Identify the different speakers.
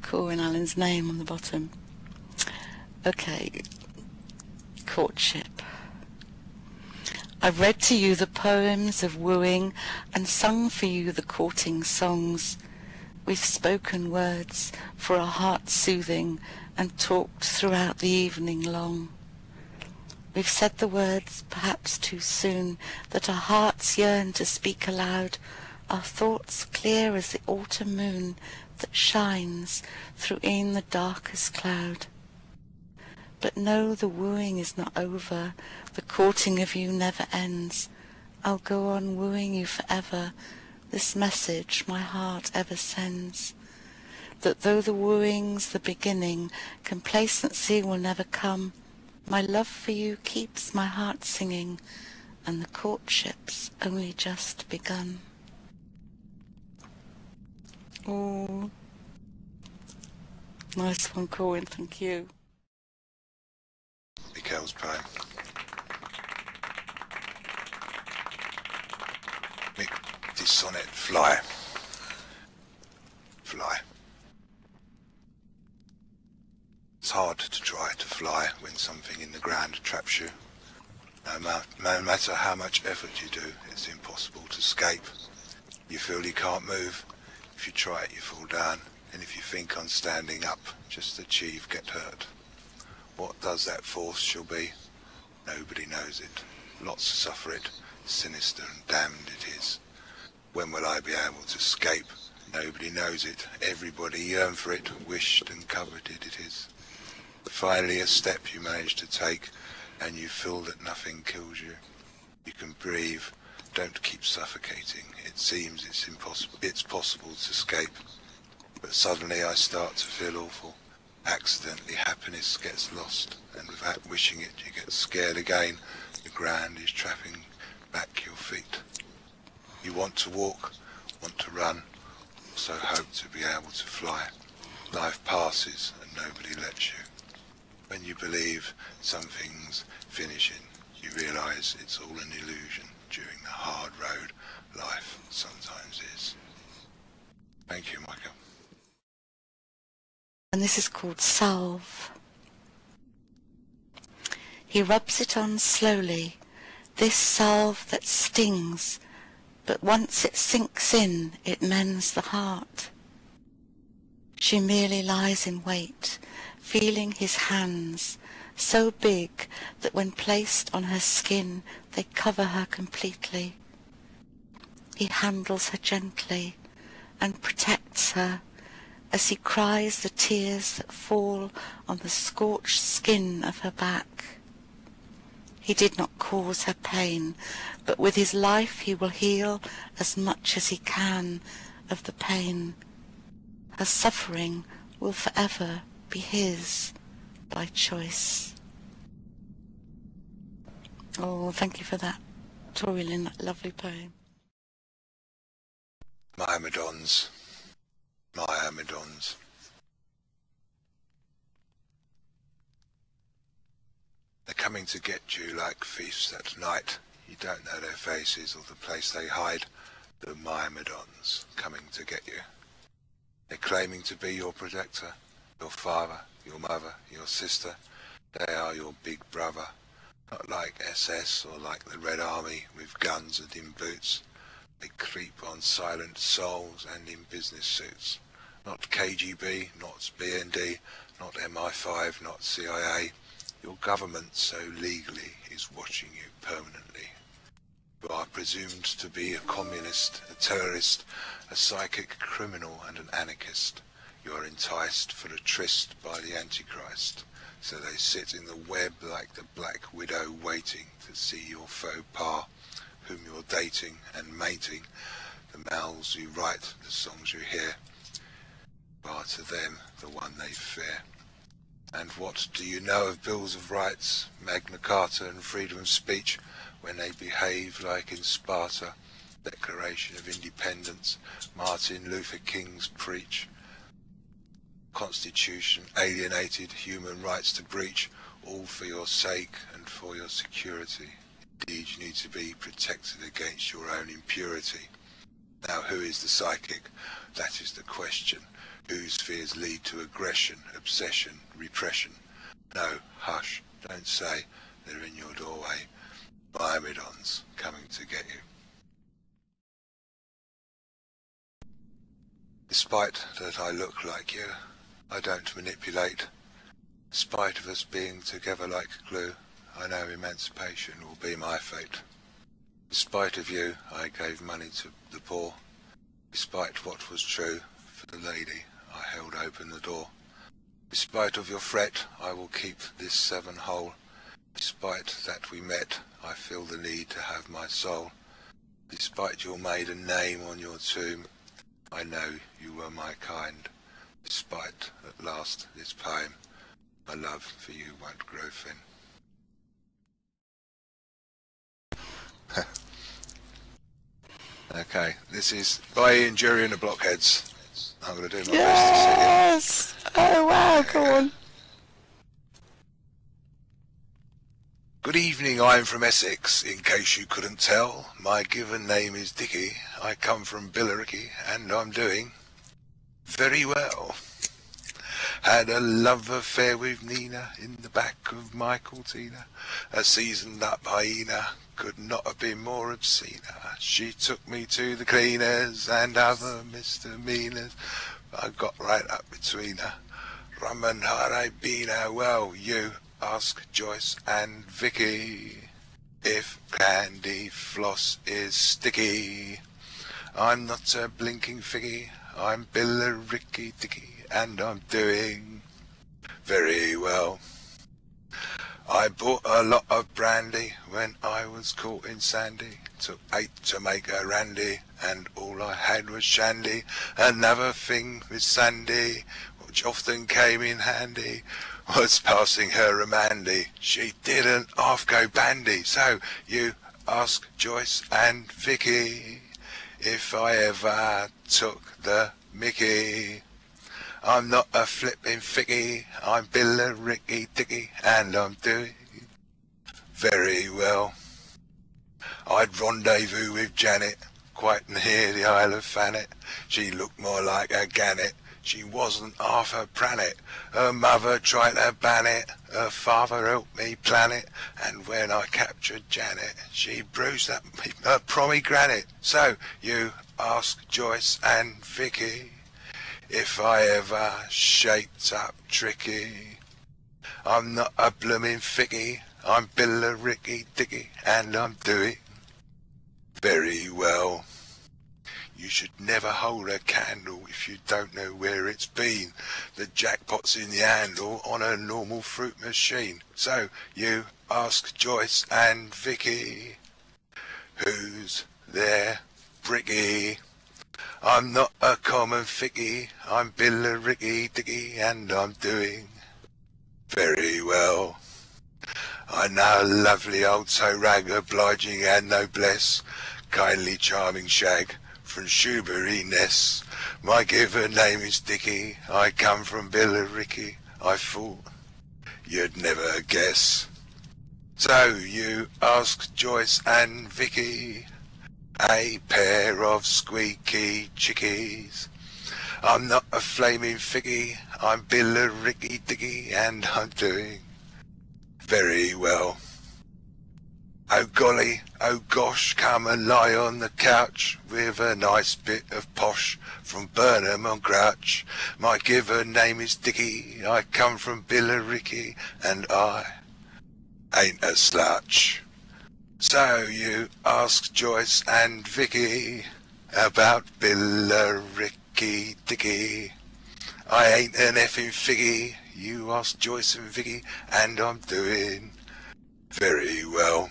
Speaker 1: Corwyn Allen's name on the bottom. Okay, courtship. I've read to you the poems of wooing and sung for you the courting songs. We've spoken words for our heart's soothing and talked throughout the evening long. We've said the words perhaps too soon that our hearts yearn to speak aloud, our thoughts clear as the autumn moon that shines through e'en the darkest cloud. But no, the wooing is not over, the courting of you never ends. I'll go on wooing you forever, this message my heart ever sends. That though the wooing's the beginning, complacency will never come. My love for you keeps my heart singing, and the courtship's only just begun. Oh, nice one, Corwyn, thank you.
Speaker 2: Mikel's poem. This sonnet, Fly. Fly. It's hard to try to fly when something in the ground traps you. No matter how much effort you do, it's impossible to escape. You feel you can't move. If you try it, you fall down. And if you think on standing up, just achieve, get hurt. What does that force shall be? Nobody knows it. Lots suffer it. Sinister and damned it is. When will I be able to escape? Nobody knows it. Everybody yearn for it, wished and coveted it is. But finally a step you manage to take, and you feel that nothing kills you. You can breathe. Don't keep suffocating. It seems it's possible to escape. But suddenly I start to feel awful. Accidentally happiness gets lost, and without wishing it you get scared again. The ground is trapping back your feet. You want to walk, want to run, also hope to be able to fly. Life passes and nobody lets you. When you believe something's finishing, you realise it's all an illusion during the hard road life sometimes is. Thank you, Mikel.
Speaker 1: And this is called Salve. He rubs it on slowly, this salve that stings, but once it sinks in, it mends the heart. She merely lies in wait, feeling his hands, so big that when placed on her skin, they cover her completely. He handles her gently and protects her as he cries the tears that fall on the scorched skin of her back. He did not cause her pain, but with his life he will heal as much as he can of the pain. Her suffering will forever be his by choice. Oh, thank you for that, ToryLynn, that lovely poem.
Speaker 2: Myrmidons. Myrmidons. They're coming to get you like thieves at night. You don't know their faces or the place they hide. The Myrmidons coming to get you. They're claiming to be your protector, your father, your mother, your sister. They are your big brother. Not like SS or like the Red Army with guns and in boots. They creep on silent souls and in business suits. Not KGB, not BND, not MI5, not CIA. Your government so legally is watching you permanently. You are presumed to be a communist, a terrorist, a psychic criminal and an anarchist. You are enticed for a tryst by the Antichrist. So they sit in the web like the Black Widow waiting to see your faux pas, whom you're dating and mating. The mouths you write, the songs you hear, are to them the one they fear. And what do you know of Bills of Rights, Magna Carta and freedom of speech, when they behave like in Sparta, Declaration of Independence, Martin Luther King's preach, Constitution alienated, human rights to breach, all for your sake and for your security. Indeed, you need to be protected against your own impurity. Now, who is the psychic? That is the question. whose fears lead to aggression, obsession, repression. No, hush, don't say they're in your doorway. Myrmidons coming to get you. Despite that I look like you, I don't manipulate. Despite of us being together like glue, I know emancipation will be my fate. Despite of you, I gave money to the poor. Despite what was true, for the lady, I held open the door. Despite of your fret, I will keep this 7 whole. Despite that we met, I feel the need to have my soul. Despite your maiden name on your tomb, I know you were my kind. Despite, at last, this poem, my love for you won't grow thin. Okay, this is by Ian Dury and the Blockheads. I'm going to do my best to sing it.
Speaker 1: Yes! Oh wow, go on.
Speaker 2: Good evening, I'm from Essex, in case you couldn't tell. My given name is Dicky, I come from Billericay, and I'm doing very well. Had a love affair with Nina in the back of my Cortina. A seasoned up hyena, could not have been more obscene. She took me to the cleaners and other misdemeanors. I got right up between her. Rum and Haribina, well, you ask Joyce and Vicky if candy floss is sticky. I'm not a blinking figgy, I'm Billericay Dicky, and I'm doing very well. I bought a lot of brandy when I was caught in Sandy. Took 8 to make a randy, and all I had was shandy. Another thing with Sandy, which often came in handy, was passing her a mandy. She didn't half go bandy, so you ask Joyce and Vicky if I ever took the mickey. I'm not a flipping ficky, I'm Billericay Dicky, and I'm doing very well. I'd rendezvous with Janet, quite near the Isle of Thanet. She looked more like a gannet, she wasn't half a planet. Her mother tried to ban it, her father helped me plan it, and when I captured Janet, she bruised up her pomegranate. So you ask Joyce and Vicky if I ever shaped up tricky. I'm not a bloomin' ficky, I'm Billericay Dicky, and I'm doing very well. You should never hold a candle if you don't know where it's been. The jackpot's in the handle on a normal fruit machine. So you ask Joyce and Vicky, who's their bricky? I'm not a common ficky, I'm Billericay Dicky, and I'm doing very well. I know a lovely old toe rag, obliging and noblesse, kindly charming shag from Shoebury Ness. My given name is Dicky, I come from Billericay, I thought you'd never guess. So you ask Joyce and Vicky, a pair of squeaky chickies. I'm not a flaming figgy, I'm Billericay Dicky, and I'm doing very well. Oh golly, oh gosh, come and lie on the couch with a nice bit of posh from Burnham on Grouch. My given name is Dicky, I come from Billericay, and I ain't a slouch. So you ask Joyce and Vicky about Billericay Dicky. I ain't an effing figgy, you ask Joyce and Vicky, and I'm doing very well.